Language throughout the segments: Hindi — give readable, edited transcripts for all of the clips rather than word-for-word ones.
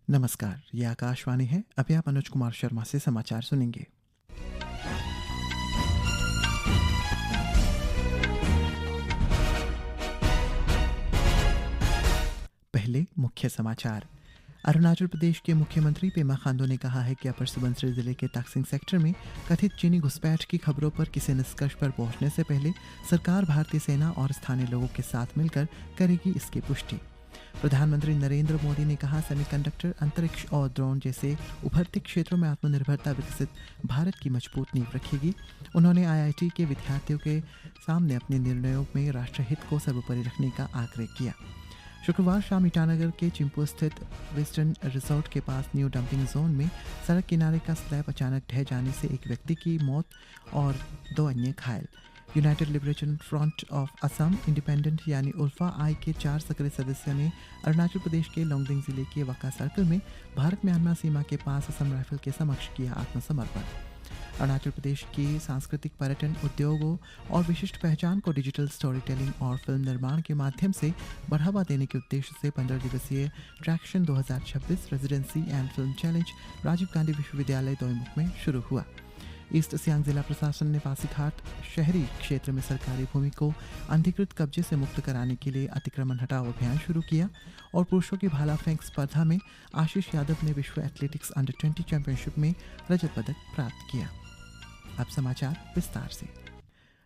नमस्कार, ये आकाशवाणी है। अभी आप अनुज कुमार शर्मा से समाचार सुनेंगे। पहले मुख्य समाचार। अरुणाचल प्रदेश के मुख्यमंत्री पेमा खांडू ने कहा है कि अपर सुबनसिरी जिले के ताकसिंग सेक्टर में कथित चीनी घुसपैठ की खबरों पर किसी निष्कर्ष पर पहुंचने से पहले सरकार भारतीय सेना और स्थानीय लोगों के साथ मिलकर करेगी इसकी पुष्टि। प्रधानमंत्री नरेंद्र मोदी ने कहा, सेमीकंडक्टर, अंतरिक्ष और ड्रोन जैसे उभरते क्षेत्रों में आत्मनिर्भरता विकसित भारत की मजबूत नींव रखेगी। उन्होंने आईआईटी के विद्यार्थियों के सामने अपने निर्णयों में राष्ट्रहित को सर्वोपरि रखने का आग्रह किया। शुक्रवार शाम ईटानगर के चिंपू स्थित वेस्टर्न रिसोर्ट के पास न्यू डंपिंग जोन में सड़क किनारे का स्लैब अचानक ढह जाने से एक व्यक्ति की मौत और 2 अन्य घायल। United liberation front of Assam independent यानी उल्फा आई के 4 सक्रिय सदस्यों ने अरुणाचल प्रदेश के लोंगडिंग जिले के वक्का सर्कल में भारत म्यांमार सीमा के पास असम राइफल के समक्ष किया आत्मसमर्पण। अरुणाचल प्रदेश की सांस्कृतिक पर्यटन उद्योगों और विशिष्ट पहचान को डिजिटल स्टोरी टेलिंग और फिल्म निर्माण के माध्यम से बढ़ावा देने के उद्देश्य से 15 दिवसीय traction 2026 residency and film challenge Rajiv Gandhi विश्वविद्यालय दोईमुख में शुरू हुआ। ईस्ट सियांग जिला प्रशासन ने पासीघाट शहरी क्षेत्र में सरकारी भूमि को अनधिकृत कब्जे से मुक्त कराने के लिए अतिक्रमण हटाओ अभियान शुरू किया और पुरुषों की भाला फेंक स्पर्धा में आशीष यादव ने विश्व एथलेटिक्स अंडर 20 चैंपियनशिप में रजत पदक प्राप्त किया। अब समाचार विस्तार से।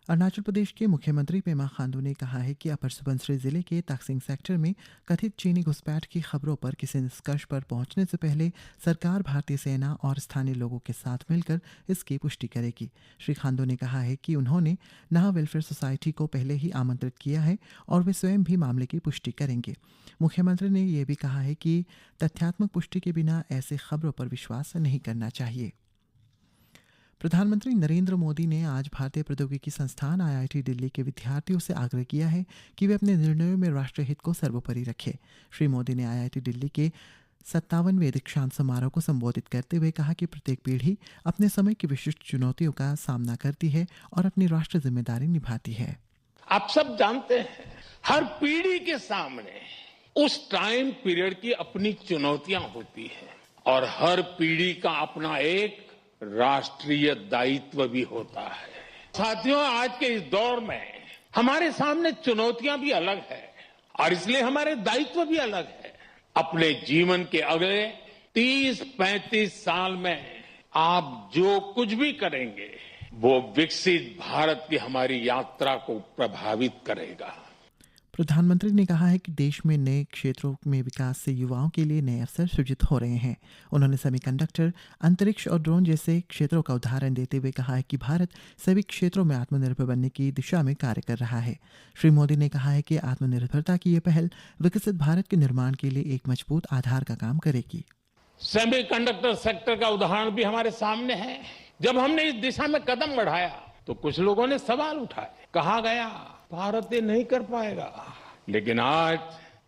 अरुणाचल प्रदेश के मुख्यमंत्री पेमा खांडू ने कहा है कि अपर सुबनसिरी जिले के ताकसिंग सेक्टर में कथित चीनी घुसपैठ की खबरों पर किसी निष्कर्ष पर पहुंचने से पहले सरकार भारतीय सेना और स्थानीय लोगों के साथ मिलकर इसकी पुष्टि करेगी। श्री खांडू ने कहा है कि उन्होंने नाहा वेलफेयर सोसाइटी को पहले ही आमंत्रित किया है और वे स्वयं भी मामले की पुष्टि करेंगे। मुख्यमंत्री ने यह भी कहा है कि तथ्यात्मक पुष्टि के बिना ऐसे खबरों पर विश्वास नहीं करना चाहिए। प्रधानमंत्री नरेंद्र मोदी ने आज भारतीय प्रौद्योगिकी संस्थान आईआईटी दिल्ली के विद्यार्थियों से आग्रह किया है कि वे अपने निर्णयों में राष्ट्रहित को सर्वोपरि रखें। श्री मोदी ने आईआईटी दिल्ली के 57वें दीक्षांत समारोह को संबोधित करते हुए कहा कि प्रत्येक पीढ़ी अपने समय की विशिष्ट चुनौतियों का सामना करती है और अपनी राष्ट्र जिम्मेदारी निभाती है। आप सब जानते हैं, हर पीढ़ी के सामने उस टाइम पीरियड की अपनी चुनौतियां होती है और हर पीढ़ी का अपना एक राष्ट्रीय दायित्व भी होता है। साथियों, आज के इस दौर में हमारे सामने चुनौतियां भी अलग है और इसलिए हमारे दायित्व भी अलग है। अपने जीवन के अगले 30-35 साल में आप जो कुछ भी करेंगे वो विकसित भारत की हमारी यात्रा को प्रभावित करेगा। प्रधानमंत्री ने कहा है कि देश में नए क्षेत्रों में विकास से युवाओं के लिए नए अवसर सृजित हो रहे हैं। उन्होंने सेमीकंडक्टर, अंतरिक्ष और ड्रोन जैसे क्षेत्रों का उदाहरण देते हुए कहा है कि भारत सभी क्षेत्रों में आत्मनिर्भर बनने की दिशा में कार्य कर रहा है। श्री मोदी ने कहा है कि आत्मनिर्भरता की यह पहल विकसित भारत के निर्माण के लिए एक मजबूत आधार का काम करेगी। सेमीकंडक्टर सेक्टर का उदाहरण भी हमारे सामने है। जब हमने इस दिशा में कदम बढ़ाया तो कुछ लोगों ने सवाल उठाए, कहा गया भारत ये नहीं कर पाएगा, लेकिन आज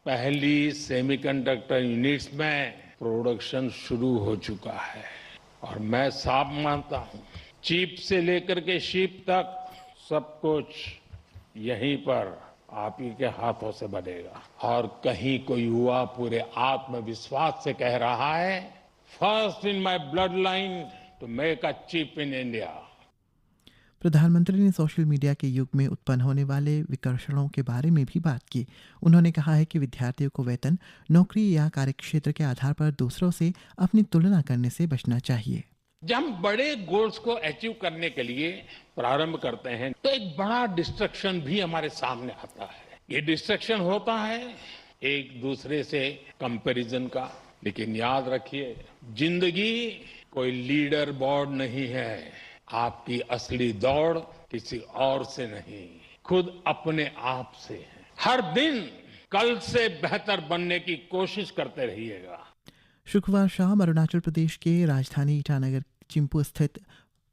पहली सेमीकंडक्टर यूनिट्स में प्रोडक्शन शुरू हो चुका है और मैं साफ मानता हूं, चिप से लेकर के शिप तक सब कुछ यहीं पर आप ही के हाथों से बनेगा। और कहीं कोई युवा पूरे आत्मविश्वास से कह रहा है, first in my blood line to make a chip in India. प्रधानमंत्री ने सोशल मीडिया के युग में उत्पन्न होने वाले विकर्षणों के बारे में भी बात की। उन्होंने कहा है कि विद्यार्थियों को वेतन, नौकरी या कार्यक्षेत्र के आधार पर दूसरों से अपनी तुलना करने से बचना चाहिए। जब हम बड़े गोल्स को अचीव करने के लिए प्रारंभ करते हैं तो एक बड़ा डिस्ट्रक्शन भी हमारे सामने आता है। ये डिस्ट्रक्शन होता है एक दूसरे से कंपैरिजन का, लेकिन याद रखिए, जिंदगी कोई लीडर बोर्ड नहीं है। आपकी असली दौड़ किसी और से नहीं, खुद अपने आप से है। हर दिन कल से बेहतर बनने की कोशिश करते रहिएगा। शुक्रवार शाम अरुणाचल प्रदेश के राजधानी ईटानगर चिंपू स्थित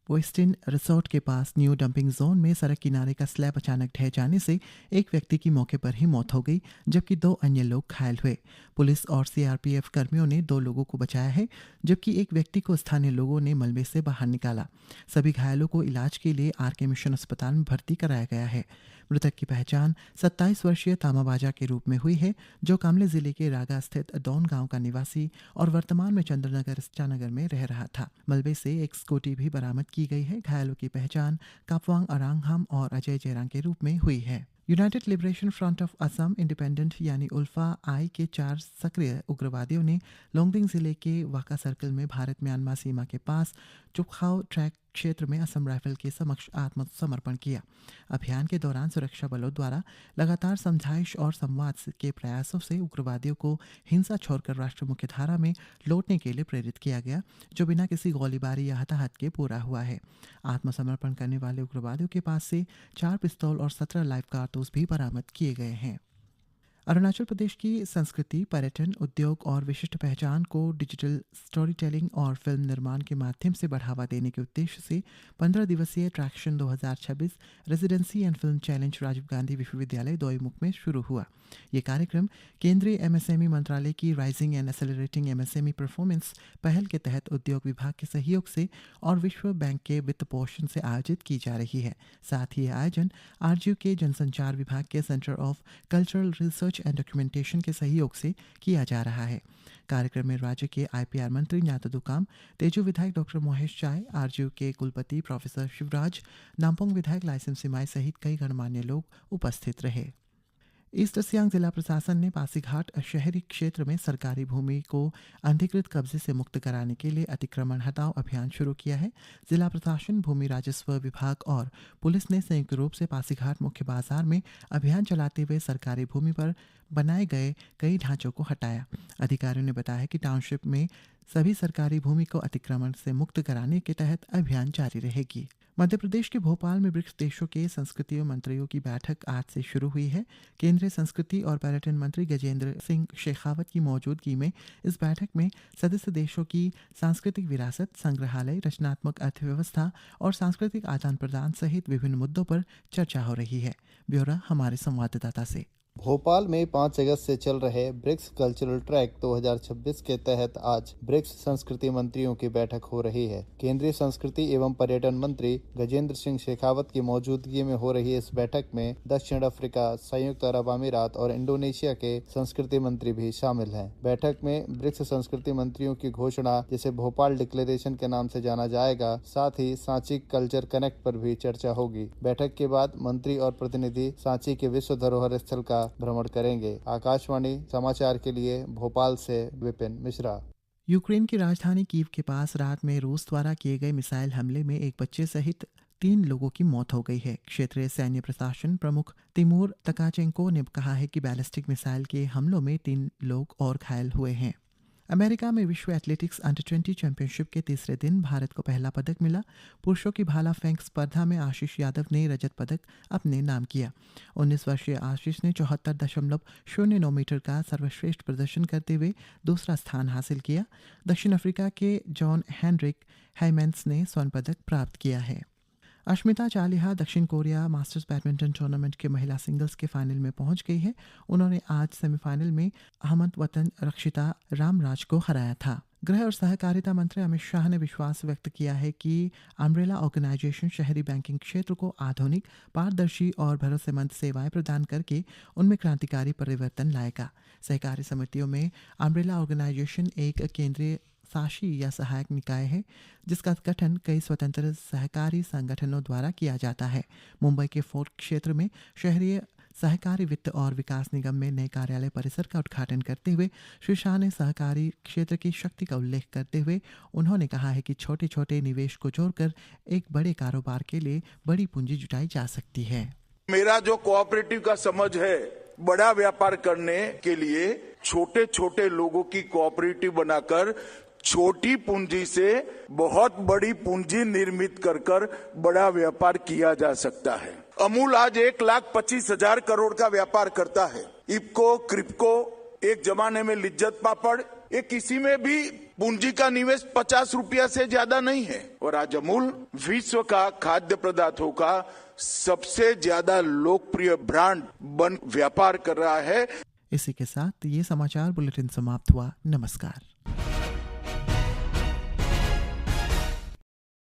वेस्टिन रिसोर्ट के पास न्यू डंपिंग जोन में सड़क किनारे का स्लैब अचानक ढह जाने से एक व्यक्ति की मौके पर ही मौत हो गई, जबकि 2 अन्य लोग घायल हुए। पुलिस और सीआरपीएफ कर्मियों ने 2 लोगों को बचाया है, जबकि एक व्यक्ति को स्थानीय लोगों ने मलबे से बाहर निकाला। सभी घायलों को इलाज के लिए आरके मिशन अस्पताल में भर्ती कराया गया है। मृतक की पहचान 27 वर्षीय तामाबाजा के रूप में हुई है, जो कामले जिले के रागा स्थित डॉन गांव का निवासी और वर्तमान में चंद्रनगर ईटानगर में रह रहा था। मलबे से एक स्कूटी भी बरामद की गई है। घायलों की पहचान कापवांग अरांगहाम और अजय जयरांग के रूप में हुई है। United liberation front of Assam independent यानी उल्फा आई के 4 सक्रिय उग्रवादियों ने लोंगडिंग जिले के वाका सर्कल में भारत म्यांमार सीमा के पास चुपखाओ ट्रैक क्षेत्र में असम राइफल के समक्ष आत्मसमर्पण किया। अभियान के दौरान सुरक्षा बलों द्वारा लगातार समझाइश और संवाद के प्रयासों से उग्रवादियों को हिंसा छोड़कर राष्ट्र मुख्यधारा में लौटने के लिए प्रेरित किया गया, जो बिना किसी गोलीबारी या हताहत के पूरा हुआ है। आत्मसमर्पण करने वाले उग्रवादियों के पास से 4 पिस्तौल और 17 लाइव कारतूस भी बरामद किए गए हैं। अरुणाचल प्रदेश की संस्कृति, पर्यटन, उद्योग और विशिष्ट पहचान को डिजिटल स्टोरी टेलिंग और फिल्म निर्माण के माध्यम से बढ़ावा देने के उद्देश्य से 15 दिवसीय traction 2026 residency and film challenge Rajiv Gandhi विश्वविद्यालय दोईमुख में शुरू हुआ। ये कार्यक्रम केंद्रीय एमएसएमई मंत्रालय की rising and accelerating MSME performance पहल के तहत उद्योग विभाग के सहयोग से और विश्व बैंक के वित्त पोषण से आयोजित की जा रही है। साथ ही यह आयोजन आरजीयू के जनसंचार विभाग के centre of cultural research and documentation के सहयोग से किया जा रहा है। कार्यक्रम में राज्य के आईपीआर मंत्री न्यातो दुकाम, तेजू विधायक डॉक्टर मोहेश चाय, आरजीयू के कुलपति प्रोफेसर शिवराज, नामपोंग विधायक लाइसेम सिमाई सहित कई गणमान्य लोग उपस्थित रहे। ईस्ट सियांग जिला प्रशासन ने पासीघाट शहरी क्षेत्र में सरकारी भूमि को अनधिकृत कब्जे से मुक्त कराने के लिए अतिक्रमण हटाओ अभियान शुरू किया है। जिला प्रशासन, भूमि राजस्व विभाग और पुलिस ने संयुक्त रूप से पासीघाट मुख्य बाजार में अभियान चलाते हुए सरकारी भूमि पर बनाए गए कई ढांचों को हटाया। अधिकारियों ने बताया कि टाउनशिप में सभी सरकारी भूमि को अतिक्रमण से मुक्त कराने के तहत अभियान जारी रहेगी। मध्य प्रदेश के भोपाल में ब्रिक्स देशों के संस्कृति मंत्रियों की बैठक आज से शुरू हुई है। केंद्रीय संस्कृति और पर्यटन मंत्री गजेंद्र सिंह शेखावत की मौजूदगी में इस बैठक में सदस्य देशों की सांस्कृतिक विरासत, संग्रहालय, रचनात्मक अर्थव्यवस्था और सांस्कृतिक आदान प्रदान सहित विभिन्न मुद्दों पर चर्चा हो रही है। ब्यौरा हमारे संवाददाता से। भोपाल में 5 अगस्त से चल रहे ब्रिक्स कल्चरल ट्रैक 2026 के तहत आज ब्रिक्स संस्कृति मंत्रियों की बैठक हो रही है। केंद्रीय संस्कृति एवं पर्यटन मंत्री गजेंद्र सिंह शेखावत की मौजूदगी में हो रही इस बैठक में दक्षिण अफ्रीका, संयुक्त अरब अमीरात और इंडोनेशिया के संस्कृति मंत्री भी शामिल हैं। बैठक में ब्रिक्स संस्कृति मंत्रियों की घोषणा, जिसे भोपाल डिक्लेरेशन के नाम से जाना जाएगा, साथ ही सांची कल्चर कनेक्ट पर भी चर्चा होगी। बैठक के बाद मंत्री और प्रतिनिधि सांची के विश्व धरोहर स्थल का भ्रमण करेंगे। आकाशवाणी समाचार के लिए भोपाल से विपिन मिश्रा। यूक्रेन की राजधानी कीव के पास रात में रूस द्वारा किए गए मिसाइल हमले में एक बच्चे सहित 3 लोगों की मौत हो गई है। क्षेत्रीय सैन्य प्रशासन प्रमुख तिमूर तकाचेंको ने कहा है कि बैलिस्टिक मिसाइल के हमलों में 3 लोग और घायल हुए हैं। अमेरिका में विश्व एथलेटिक्स अंडर 20 चैंपियनशिप के तीसरे दिन भारत को पहला पदक मिला। पुरुषों की भाला फेंक स्पर्धा में आशीष यादव ने रजत पदक अपने नाम किया। 19 वर्षीय आशीष ने 74.09 मीटर का सर्वश्रेष्ठ प्रदर्शन करते हुए दूसरा स्थान हासिल किया। दक्षिण अफ्रीका के जॉन हेनरिक हाइमेंस ने स्वर्ण पदक प्राप्त किया है। अश्मिता चालिहा दक्षिण कोरिया मास्टर्स बैडमिंटन टूर्नामेंट के महिला सिंगल्स के फाइनल में पहुंच गई है। उन्होंने आज सेमीफाइनल में अहमद वतन रक्षिता रामराज को हराया था। गृह और सहकारिता मंत्री अमित शाह ने विश्वास व्यक्त किया है कि अम्ब्रेला ऑर्गेनाइजेशन शहरी बैंकिंग क्षेत्र को आधुनिक, पारदर्शी और भरोसेमंद सेवाएं प्रदान करके उनमें क्रांतिकारी परिवर्तन लाएगा। सहकारी समितियों में अम्ब्रेला ऑर्गेनाइजेशन एक केंद्रीय शासी या सहायक निकाय है, जिसका गठन कई स्वतंत्र सहकारी संगठनों द्वारा किया जाता है। मुंबई के फोर्ट क्षेत्र में शहरी सहकारी वित्त और विकास निगम में नए कार्यालय परिसर का उद्घाटन करते हुए श्री शाह ने सहकारी क्षेत्र की शक्ति का उल्लेख करते हुए उन्होंने कहा है कि छोटे छोटे निवेश को जोड़कर एक बड़े कारोबार के लिए बड़ी पूंजी जुटाई जा सकती है। मेरा जो कोऑपरेटिव का समझ है, बड़ा व्यापार करने के लिए छोटे छोटे लोगों की कोऑपरेटिव बनाकर छोटी पूंजी से बहुत बड़ी पूंजी निर्मित कर बड़ा व्यापार किया जा सकता है। अमूल आज 1,25,000 करोड़ का व्यापार करता है। इफको, क्रिप्को, एक जमाने में लिज्जत पापड़, ये किसी में भी पूंजी का निवेश 50 रुपया से ज्यादा नहीं है और आज अमूल विश्व का खाद्य पदार्थों का सबसे ज्यादा लोकप्रिय ब्रांड बन व्यापार कर रहा है। इसी के साथ ये समाचार बुलेटिन समाप्त हुआ। नमस्कार।